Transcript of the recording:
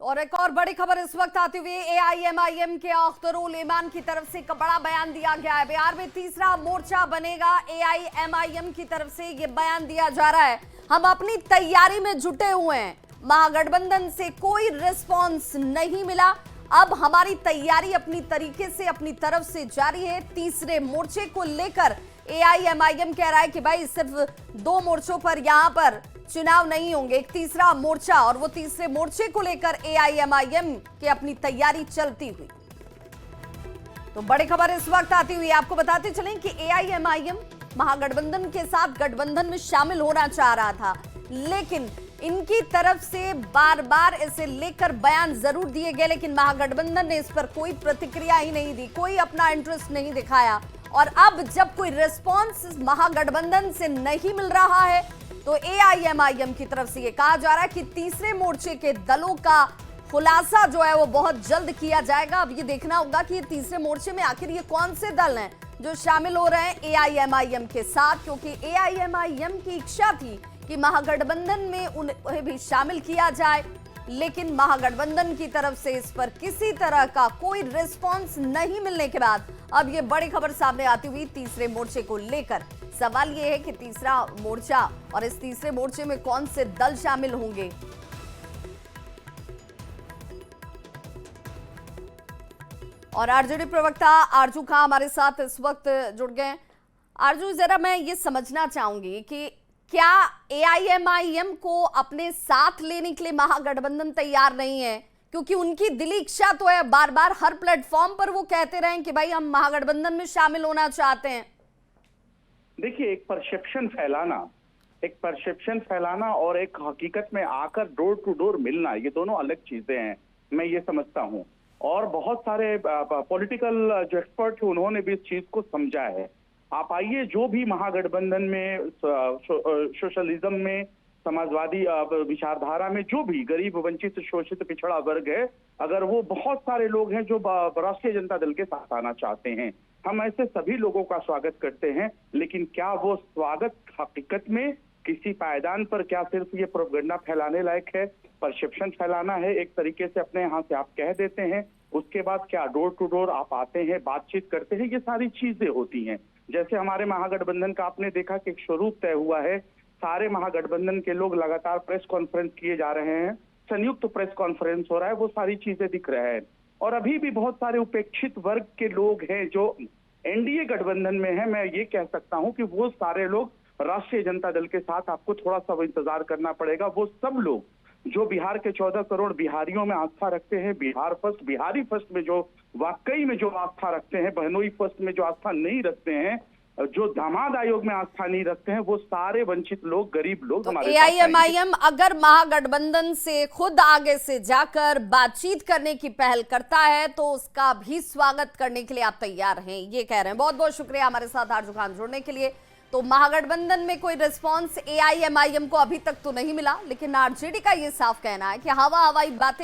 और एक और बड़ी खबर इस वक्त आती हुई एआईएमआईएम के अख्तरुल ईमान की तरफ से एक बड़ा बयान दिया गया है। बिहार में तीसरा मोर्चा बनेगा, एआईएमआईएम की तरफ से ये बयान दिया जा रहा है। हम अपनी तैयारी में जुटे हुए हैं, महागठबंधन से कोई रिस्पॉन्स नहीं मिला, अब हमारी तैयारी अपनी तरीके से अपनी तरफ से जारी है। तीसरे मोर्चे को लेकर एआईएमआईएम कह रहा है कि भाई सिर्फ दो मोर्चों पर यहां पर चुनाव नहीं होंगे, एक तीसरा मोर्चा, और वो तीसरे मोर्चे को लेकर एआईएमआईएम की अपनी तैयारी चलती हुई। तो बड़ी खबर इस वक्त आती हुई आपको बताते चलें कि एआईएमआईएम महागठबंधन के साथ गठबंधन में शामिल होना चाह रहा था, लेकिन इनकी तरफ से बार बार इसे लेकर बयान जरूर दिए गए, लेकिन महागठबंधन ने इस पर कोई प्रतिक्रिया ही नहीं दी, कोई अपना इंटरेस्ट नहीं दिखाया। और अब जब कोई रिस्पॉन्स महागठबंधन से नहीं मिल रहा है तो एआईएमआईएम की तरफ से यह कहा जा रहा है कि तीसरे मोर्चे के दलों का खुलासा जो है वो बहुत जल्द किया जाएगा। अब ये देखना होगा कि तीसरे मोर्चे में आखिर ये कौन से दल हैं जो शामिल हो रहे हैं एआईएमआईएम के साथ, क्योंकि एआईएमआईएम की इच्छा थी कि महागठबंधन में उन्हें भी शामिल किया जाए, लेकिन महागठबंधन की तरफ से इस पर किसी तरह का कोई रिस्पॉन्स नहीं मिलने के बाद अब ये बड़ी खबर सामने आती हुई तीसरे मोर्चे को लेकर। सवाल ये है कि तीसरा मोर्चा और इस तीसरे मोर्चे में कौन से दल शामिल होंगे। और आरजेडी प्रवक्ता आरजू खां हमारे साथ इस वक्त जुड़ गए। आरजू, जरा मैं ये समझना चाहूंगी कि क्या एआईएमआईएम को अपने साथ लेने के लिए महागठबंधन तैयार नहीं है, क्योंकि उनकी दिली इच्छा तो है, बार बार हर प्लेटफॉर्म पर वो कहते रहे कि भाई हम महागठबंधन में शामिल होना चाहते हैं। देखिए, एक परसेप्शन फैलाना और एक हकीकत में आकर डोर टू डोर मिलना, ये दोनों अलग चीजें हैं, मैं ये समझता हूं। और बहुत सारे पॉलिटिकल जो एक्सपर्ट हैं उन्होंने भी इस चीज को समझा है। आप आइए, जो भी महागठबंधन में सोशलिज्म में, समाजवादी विचारधारा में जो भी गरीब, वंचित, शोषित, पिछड़ा वर्ग है, अगर वो बहुत सारे लोग हैं जो राष्ट्रीय जनता दल के साथ आना चाहते हैं, हम ऐसे सभी लोगों का स्वागत करते हैं। लेकिन क्या वो स्वागत हकीकत में किसी पायदान पर, क्या सिर्फ ये प्रोपेगेंडा फैलाने लायक है, परसेप्शन फैलाना है, एक तरीके से अपने यहाँ से आप कह देते हैं, उसके बाद क्या डोर टू डोर आप आते हैं, बातचीत करते हैं, ये सारी चीजें होती हैं। जैसे हमारे महागठबंधन का आपने देखा कि एक स्वरूप तय हुआ है, सारे महागठबंधन के लोग लगातार प्रेस कॉन्फ्रेंस किए जा रहे हैं, संयुक्त प्रेस कॉन्फ्रेंस हो रहा है, वो सारी चीजें दिख रहे हैं। और अभी भी बहुत सारे उपेक्षित वर्ग के लोग हैं जो एनडीए गठबंधन में है। मैं ये कह सकता हूं कि वो सारे लोग राष्ट्रीय जनता दल के साथ, आपको थोड़ा सा इंतजार करना पड़ेगा। वो सब लोग जो बिहार के 14 करोड़ बिहारियों में आस्था रखते हैं, बिहार फर्स्ट, बिहारी फर्स्ट में जो वाकई में जो आस्था रखते हैं, बहनोई फर्स्ट में जो आस्था नहीं रखते हैं, जो दामाद आयोग में आस्था नहीं रखते हैं, वो सारे वंचित लोग, गरीब लोग हमारे एआईएमआईएम अगर महागठबंधन से खुद आगे से जाकर बातचीत करने की पहल करता है तो उसका भी स्वागत करने के लिए आप तैयार हैं, ये कह रहे हैं। बहुत बहुत शुक्रिया हमारे साथ आरजू खान जुड़ने के लिए। तो महागठबंधन में कोई रिस्पॉन्स एआईएमआईएम को अभी तक तो नहीं मिला, लेकिन आरजेडी का ये साफ कहना है कि हवाई बातें